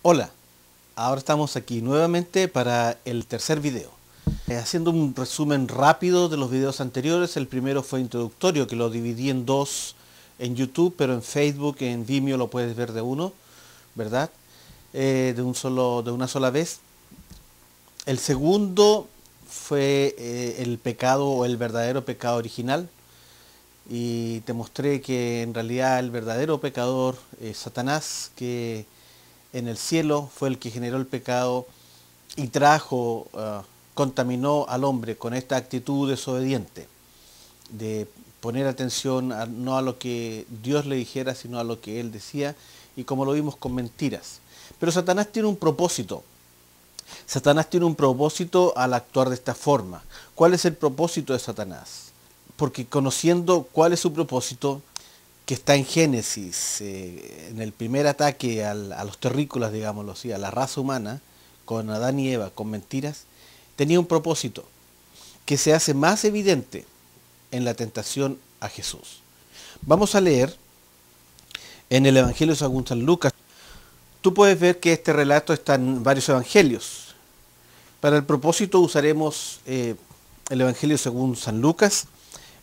Hola, ahora estamos aquí nuevamente para el tercer video. Haciendo un resumen rápido de los videos anteriores, el primero fue introductorio, que lo dividí en dos en YouTube, pero en Facebook, en Vimeo lo puedes ver de uno, ¿verdad? De una sola vez. El segundo fue el pecado o el verdadero pecado original, y te mostré que en realidad el verdadero pecador es Satanás, que en el cielo fue el que generó el pecado y contaminó al hombre con esta actitud desobediente de poner atención no a lo que Dios le dijera, sino a lo que él decía, y como lo vimos, con mentiras. Pero Satanás tiene un propósito. Satanás tiene un propósito al actuar de esta forma. ¿Cuál es el propósito de Satanás? Porque conociendo cuál es su propósito, que está en Génesis, en el primer ataque a los terrícolas, digámoslo así, a la raza humana, con Adán y Eva, con mentiras, tenía un propósito que se hace más evidente en la tentación a Jesús. Vamos a leer en el Evangelio según San Lucas. Tú puedes ver que este relato está en varios evangelios. Para el propósito usaremos el Evangelio según San Lucas.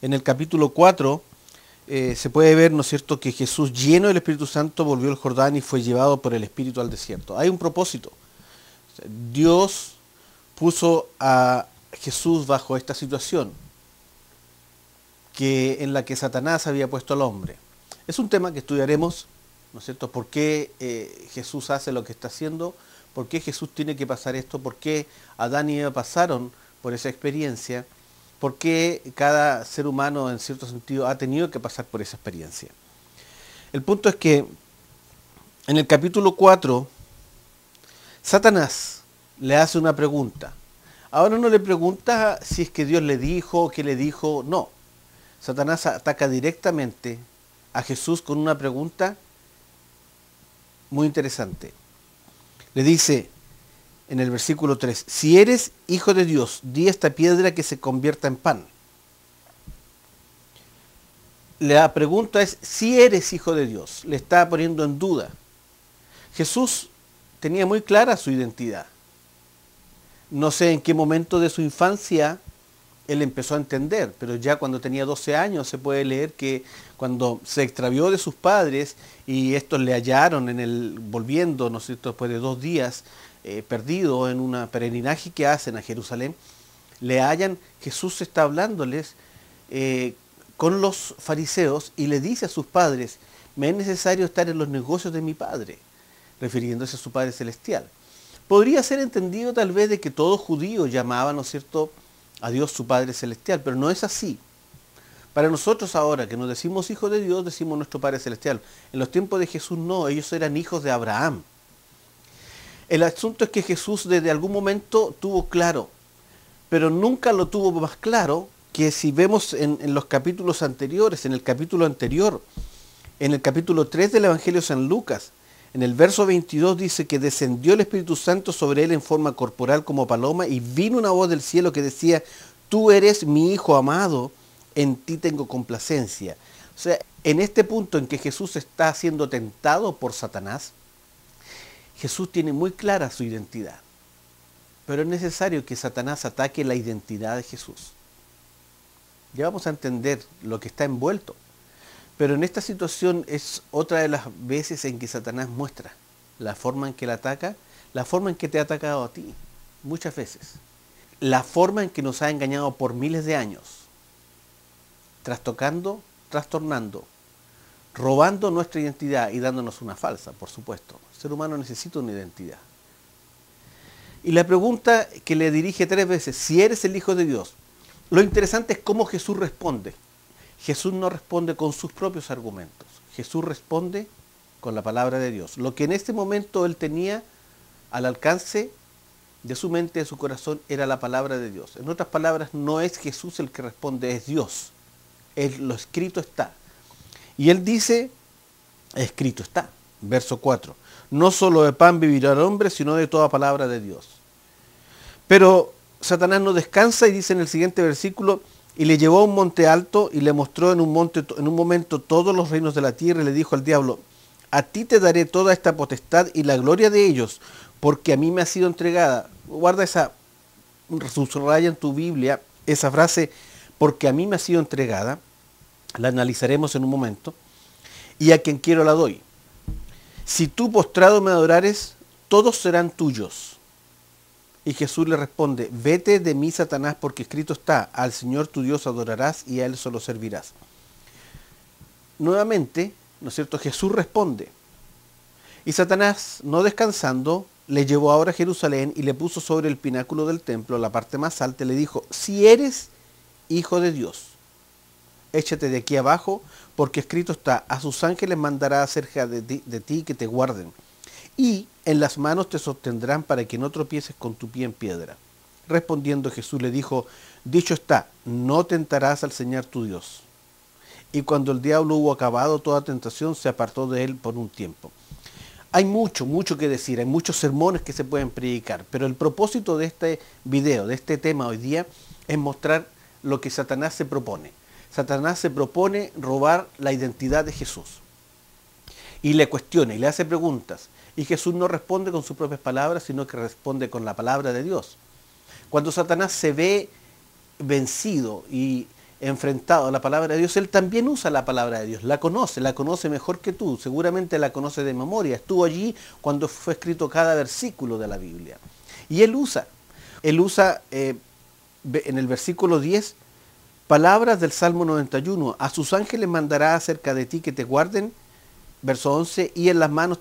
En el capítulo 4 se puede ver, ¿no es cierto?, que Jesús, lleno del Espíritu Santo, volvió al Jordán y fue llevado por el Espíritu al desierto. Hay un propósito. Dios puso a Jesús bajo esta situación en la que Satanás había puesto al hombre. Es un tema que estudiaremos, ¿no es cierto?, por qué Jesús hace lo que está haciendo, por qué Jesús tiene que pasar esto, por qué Adán y Eva pasaron por esa experiencia, por qué cada ser humano en cierto sentido ha tenido que pasar por esa experiencia. El punto es que en el capítulo 4, Satanás le hace una pregunta. Ahora no le pregunta si es que Dios le dijo, qué le dijo, no. Satanás ataca directamente a Jesús con una pregunta muy interesante. Le dice en el versículo 3, si eres hijo de Dios, di a esta piedra que se convierta en pan. La pregunta es, si eres hijo de Dios, le está poniendo en duda. Jesús tenía muy clara su identidad. No sé en qué momento de su infancia él empezó a entender, pero ya cuando tenía 12 años se puede leer que cuando se extravió de sus padres y estos le hallaron volviendo, ¿no es cierto?, después de 2 días perdido en una peregrinaje que hacen a Jerusalén, le hallan, Jesús está hablándoles con los fariseos y le dice a sus padres, me es necesario estar en los negocios de mi Padre, refiriéndose a su Padre Celestial. Podría ser entendido tal vez de que todo judío llamaba, ¿no es cierto?, a Dios su Padre Celestial, pero no es así. Para nosotros ahora, que nos decimos hijos de Dios, decimos nuestro Padre Celestial. En los tiempos de Jesús no, ellos eran hijos de Abraham. El asunto es que Jesús desde algún momento tuvo claro, pero nunca lo tuvo más claro que si vemos en los capítulos anteriores, en el capítulo anterior, en el capítulo 3 del Evangelio de San Lucas, en el verso 22 dice que descendió el Espíritu Santo sobre él en forma corporal como paloma y vino una voz del cielo que decía, tú eres mi Hijo amado, en ti tengo complacencia. O sea, en este punto en que Jesús está siendo tentado por Satanás, Jesús tiene muy clara su identidad. Pero es necesario que Satanás ataque la identidad de Jesús. Ya vamos a entender lo que está envuelto. Pero en esta situación es otra de las veces en que Satanás muestra la forma en que le ataca, la forma en que te ha atacado a ti, muchas veces. La forma en que nos ha engañado por miles de años, trastocando, trastornando, robando nuestra identidad y dándonos una falsa, por supuesto. El ser humano necesita una identidad. Y la pregunta que le dirige 3 veces, si eres el Hijo de Dios, lo interesante es cómo Jesús responde. Jesús no responde con sus propios argumentos. Jesús responde con la palabra de Dios. Lo que en este momento él tenía al alcance de su mente, de su corazón, era la palabra de Dios. En otras palabras, no es Jesús el que responde, es Dios. Lo escrito está. Y él dice, escrito está. Verso 4. No solo de pan vivirá el hombre, sino de toda palabra de Dios. Pero Satanás no descansa y dice en el siguiente versículo, y le llevó a un monte alto y le mostró en un momento todos los reinos de la tierra y le dijo al diablo, a ti te daré toda esta potestad y la gloria de ellos, porque a mí me ha sido entregada. Guarda esa, subraya en tu Biblia esa frase, porque a mí me ha sido entregada, la analizaremos en un momento, y a quien quiero la doy. Si tú postrado me adorares, todos serán tuyos. Y Jesús le responde, vete de mí, Satanás, porque escrito está, al Señor tu Dios adorarás y a Él solo servirás. Nuevamente, ¿no es cierto?, Jesús responde. Y Satanás, no descansando, le llevó ahora a Jerusalén y le puso sobre el pináculo del templo, la parte más alta, y le dijo, si eres hijo de Dios, échate de aquí abajo, porque escrito está, a sus ángeles mandará acerca de ti que te guarden, y en las manos te sostendrán para que no tropieces con tu pie en piedra. Respondiendo Jesús le dijo, dicho está, no tentarás al Señor tu Dios. Y cuando el diablo hubo acabado toda tentación, se apartó de él por un tiempo. Hay mucho que decir, hay muchos sermones que se pueden predicar, pero el propósito de este video, de este tema hoy día, es mostrar lo que Satanás se propone. Satanás se propone robar la identidad de Jesús. Y le cuestiona y le hace preguntas. Y Jesús no responde con sus propias palabras, sino que responde con la palabra de Dios. Cuando Satanás se ve vencido y enfrentado a la palabra de Dios, él también usa la palabra de Dios, la conoce mejor que tú, seguramente la conoce de memoria, estuvo allí cuando fue escrito cada versículo de la Biblia. Y él usa en el versículo 10, palabras del Salmo 91, a sus ángeles mandará acerca de ti que te guarden, verso 11, y en las manos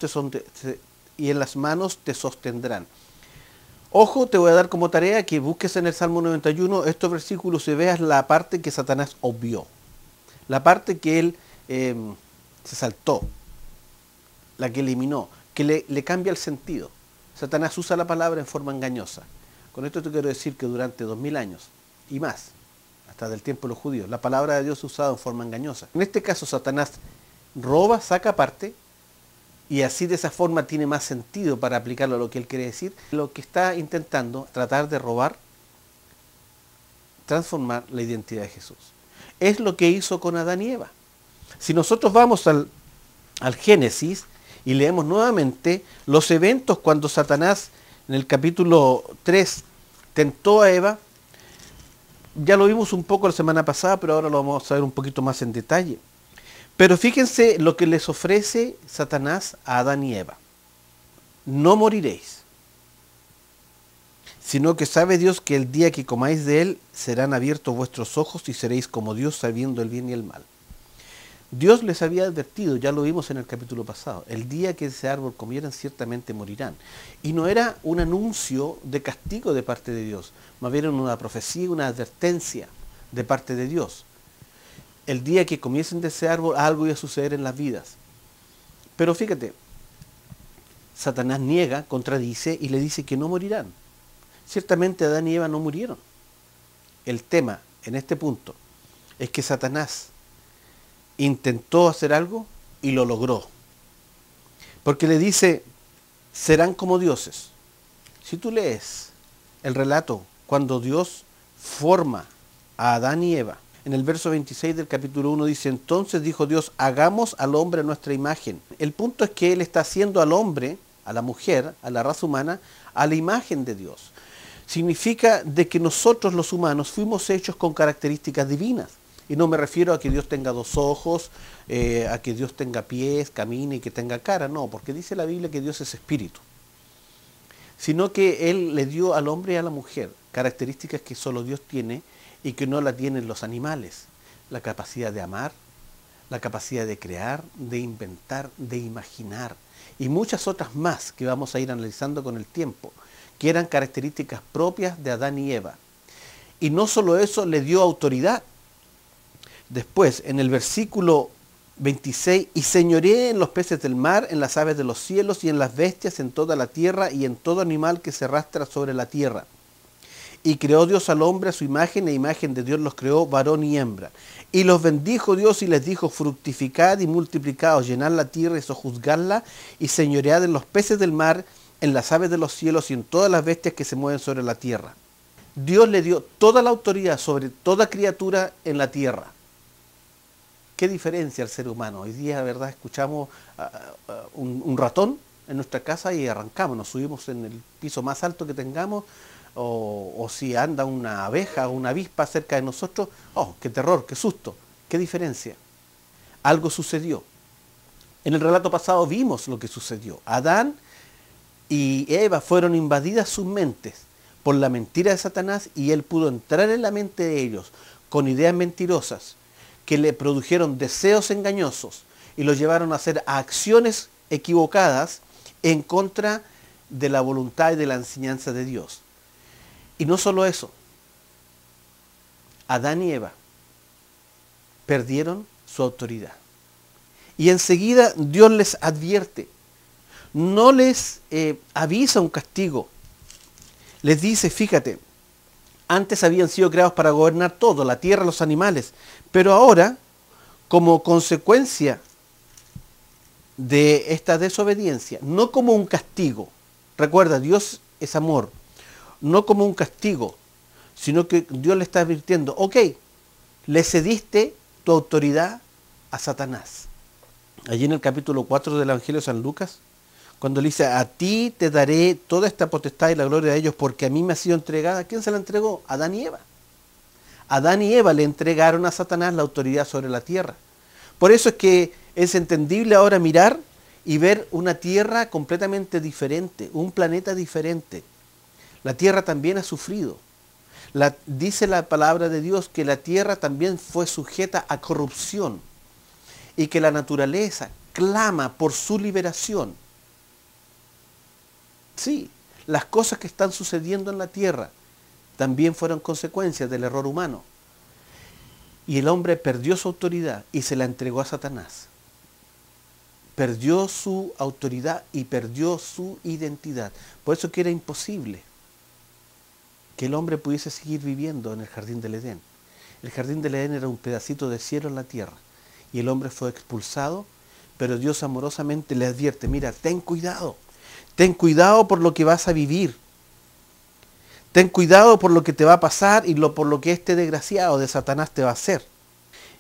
te sostendrán. Ojo, te voy a dar como tarea que busques en el Salmo 91 estos versículos y veas la parte que Satanás obvió, la parte que él se saltó, la que eliminó, que le cambia el sentido. Satanás usa la palabra en forma engañosa. Con esto te quiero decir que durante 2000 años y más, hasta del tiempo de los judíos, la palabra de Dios es usada en forma engañosa. En este caso Satanás roba, saca parte, y así de esa forma tiene más sentido para aplicarlo a lo que él quiere decir. Lo que está intentando, tratar de robar, transformar la identidad de Jesús. Es lo que hizo con Adán y Eva. Si nosotros vamos al Génesis y leemos nuevamente los eventos cuando Satanás en el capítulo 3 tentó a Eva, ya lo vimos un poco la semana pasada, pero ahora lo vamos a ver un poquito más en detalle. Pero fíjense lo que les ofrece Satanás a Adán y Eva. No moriréis, sino que sabe Dios que el día que comáis de él serán abiertos vuestros ojos y seréis como Dios sabiendo el bien y el mal. Dios les había advertido, ya lo vimos en el capítulo pasado, el día que ese árbol comieran ciertamente morirán. Y no era un anuncio de castigo de parte de Dios, más bien una profecía, una advertencia de parte de Dios. El día que comiesen de ese árbol, algo iba a suceder en las vidas. Pero fíjate, Satanás niega, contradice y le dice que no morirán. Ciertamente Adán y Eva no murieron. El tema en este punto es que Satanás intentó hacer algo y lo logró. Porque le dice, serán como dioses. Si tú lees el relato cuando Dios forma a Adán y Eva, en el verso 26 del capítulo 1 dice, entonces dijo Dios, hagamos al hombre a nuestra imagen. El punto es que Él está haciendo al hombre, a la mujer, a la raza humana, a la imagen de Dios. Significa de que nosotros los humanos fuimos hechos con características divinas. Y no me refiero a que Dios tenga dos ojos, a que Dios tenga pies, camine y que tenga cara. No, porque dice la Biblia que Dios es espíritu. Sino que Él le dio al hombre y a la mujer características que solo Dios tiene y que no la tienen los animales. La capacidad de amar, la capacidad de crear, de inventar, de imaginar y muchas otras más que vamos a ir analizando con el tiempo, que eran características propias de Adán y Eva. Y no solo eso, le dio autoridad. Después, en el versículo 26, y señoreé en los peces del mar, en las aves de los cielos y en las bestias, en toda la tierra y en todo animal que se arrastra sobre la tierra. Y creó Dios al hombre a su imagen, e imagen de Dios los creó, varón y hembra. Y los bendijo Dios y les dijo, fructificad y multiplicaos, llenad la tierra y sojuzgadla, y señoread en los peces del mar, en las aves de los cielos y en todas las bestias que se mueven sobre la tierra. Dios le dio toda la autoridad sobre toda criatura en la tierra. ¿Qué diferencia el ser humano? Hoy día, la verdad, escuchamos un ratón en nuestra casa y arrancamos, nos subimos en el piso más alto que tengamos, o si anda una abeja o una avispa cerca de nosotros, ¡oh, qué terror, qué susto! ¿Qué diferencia? Algo sucedió. En el relato pasado vimos lo que sucedió. Adán y Eva fueron invadidas sus mentes por la mentira de Satanás y él pudo entrar en la mente de ellos con ideas mentirosas que le produjeron deseos engañosos y los llevaron a hacer acciones equivocadas en contra de la voluntad y de la enseñanza de Dios. Y no solo eso, Adán y Eva perdieron su autoridad. Y enseguida Dios les advierte, no les avisa un castigo, les dice, fíjate, antes habían sido creados para gobernar todo, la tierra, los animales, pero ahora, como consecuencia de esta desobediencia, no como un castigo, recuerda, Dios es amor, no como un castigo, sino que Dios le está advirtiendo, ok, le cediste tu autoridad a Satanás. Allí en el capítulo 4 del Evangelio de San Lucas, cuando le dice, a ti te daré toda esta potestad y la gloria de ellos porque a mí me ha sido entregada. ¿Quién se la entregó? Adán y Eva. Adán y Eva le entregaron a Satanás la autoridad sobre la tierra. Por eso es que es entendible ahora mirar y ver una tierra completamente diferente, un planeta diferente. La tierra también ha sufrido. Dice la palabra de Dios que la tierra también fue sujeta a corrupción y que la naturaleza clama por su liberación. Sí, las cosas que están sucediendo en la tierra también fueron consecuencias del error humano. Y el hombre perdió su autoridad y se la entregó a Satanás. Perdió su autoridad y perdió su identidad. Por eso que era imposible que el hombre pudiese seguir viviendo en el jardín del Edén. El jardín del Edén era un pedacito de cielo en la tierra. Y el hombre fue expulsado, pero Dios amorosamente le advierte, mira, ten cuidado por lo que vas a vivir. Ten cuidado por lo que te va a pasar y por lo que este desgraciado de Satanás te va a hacer.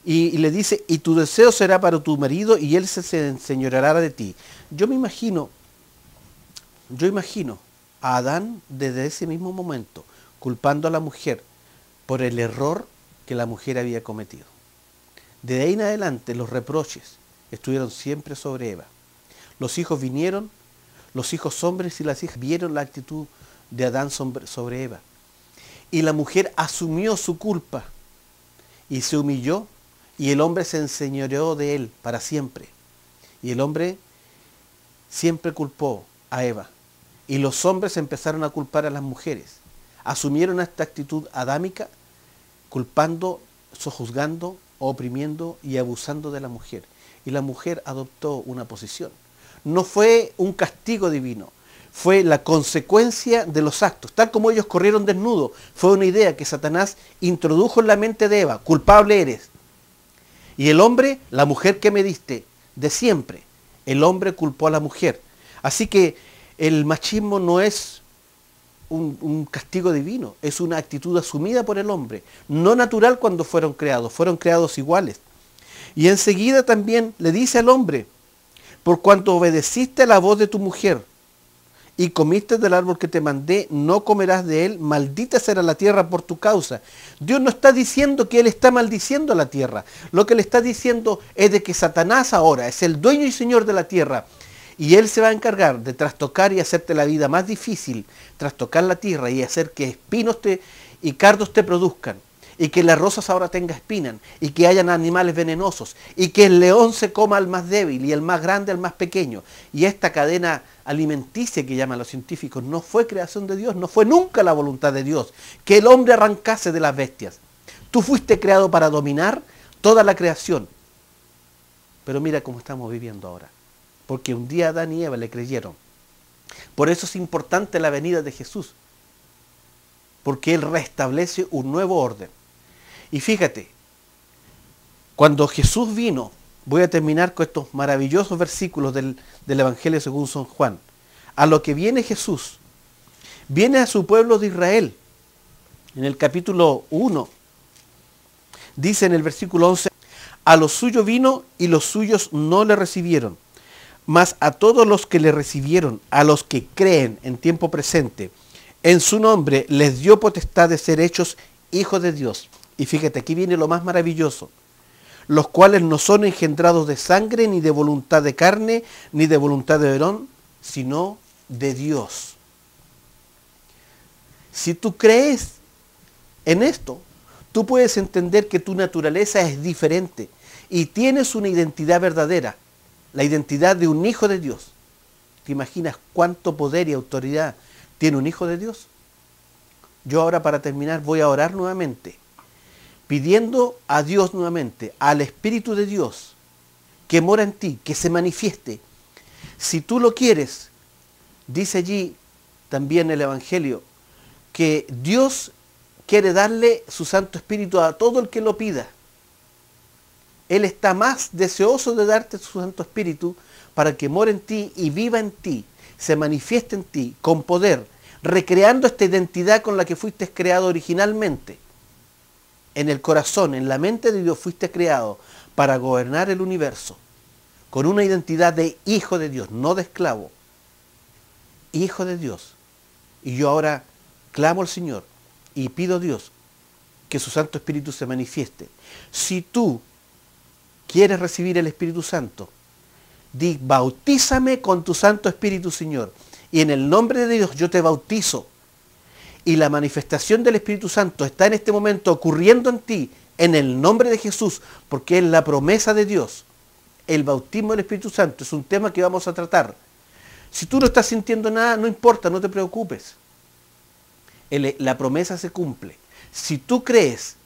Y le dice, y tu deseo será para tu marido y él se enseñoreará de ti. Yo imagino a Adán desde ese mismo momento culpando a la mujer por el error que la mujer había cometido. De ahí en adelante los reproches estuvieron siempre sobre Eva. Los hijos vinieron, los hijos hombres y las hijas vieron la actitud de Adán sobre Eva. Y la mujer asumió su culpa y se humilló y el hombre se enseñoreó de él para siempre. Y el hombre siempre culpó a Eva. Y los hombres empezaron a culpar a las mujeres. Asumieron esta actitud adámica, culpando, sojuzgando, oprimiendo y abusando de la mujer. Y la mujer adoptó una posición. No fue un castigo divino, fue la consecuencia de los actos. Tal como ellos corrieron desnudos, fue una idea que Satanás introdujo en la mente de Eva. Culpable eres. Y el hombre, la mujer que me diste, de siempre. El hombre culpó a la mujer. Así que el machismo no es un castigo divino, es una actitud asumida por el hombre, no natural cuando fueron creados iguales. Y enseguida también le dice al hombre, por cuanto obedeciste a la voz de tu mujer y comiste del árbol que te mandé, no comerás de él, maldita será la tierra por tu causa. Dios no está diciendo que él está maldiciendo a la tierra, lo que le está diciendo es de que Satanás ahora es el dueño y señor de la tierra. Y él se va a encargar de trastocar y hacerte la vida más difícil, trastocar la tierra y hacer que espinos y cardos te produzcan, y que las rosas ahora tengan espinas, y que hayan animales venenosos, y que el león se coma al más débil y el más grande al más pequeño. Y esta cadena alimenticia que llaman los científicos no fue creación de Dios, no fue nunca la voluntad de Dios, que el hombre arrancase de las bestias. Tú fuiste creado para dominar toda la creación. Pero mira cómo estamos viviendo ahora. Porque un día Adán y Eva le creyeron. Por eso es importante la venida de Jesús. Porque Él restablece un nuevo orden. Y fíjate, cuando Jesús vino, voy a terminar con estos maravillosos versículos del Evangelio según San Juan. A lo que viene Jesús, viene a su pueblo de Israel. En el capítulo 1, dice en el versículo 11, A los suyos vino y los suyos no le recibieron. Mas a todos los que le recibieron, a los que creen en tiempo presente, en su nombre les dio potestad de ser hechos hijos de Dios. Y fíjate, aquí viene lo más maravilloso. Los cuales no son engendrados de sangre, ni de voluntad de carne, ni de voluntad de varón, sino de Dios. Si tú crees en esto, tú puedes entender que tu naturaleza es diferente y tienes una identidad verdadera, la identidad de un hijo de Dios. ¿Te imaginas cuánto poder y autoridad tiene un hijo de Dios? Yo ahora, para terminar, voy a orar nuevamente, pidiendo a Dios nuevamente, al Espíritu de Dios, que mora en ti, que se manifieste. Si tú lo quieres, dice allí también el Evangelio, que Dios quiere darle su Santo Espíritu a todo el que lo pida. Él está más deseoso de darte su Santo Espíritu para que more en ti y viva en ti, se manifieste en ti con poder, recreando esta identidad con la que fuiste creado originalmente. En el corazón, en la mente de Dios fuiste creado para gobernar el universo, con una identidad de hijo de Dios, no de esclavo. Hijo de Dios. Y yo ahora clamo al Señor y pido a Dios que su Santo Espíritu se manifieste. Si tú quieres recibir el Espíritu Santo, di, bautízame con tu Santo Espíritu, Señor. Y en el nombre de Dios yo te bautizo. Y la manifestación del Espíritu Santo está en este momento ocurriendo en ti, en el nombre de Jesús, porque es la promesa de Dios. El bautismo del Espíritu Santo es un tema que vamos a tratar. Si tú no estás sintiendo nada, no importa, no te preocupes. La promesa se cumple. Si tú crees,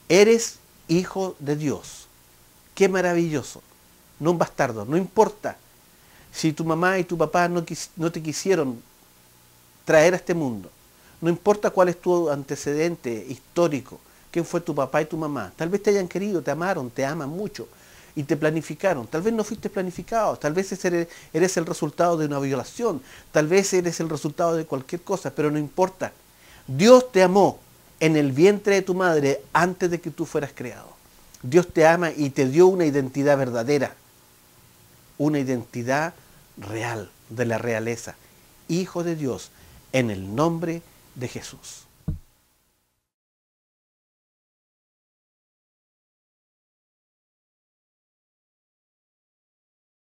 eres hijo de Dios. Qué maravilloso. No un bastardo, no importa. Si tu mamá y tu papá no te quisieron traer a este mundo, no importa cuál es tu antecedente histórico, quién fue tu papá y tu mamá, tal vez te hayan querido, te amaron, te aman mucho y te planificaron, tal vez no fuiste planificado, tal vez eres el resultado de una violación, tal vez eres el resultado de cualquier cosa, pero no importa. Dios te amó en el vientre de tu madre antes de que tú fueras creado. Dios te ama y te dio una identidad verdadera, una identidad real, de la realeza, hijo de Dios, en el nombre de Jesús.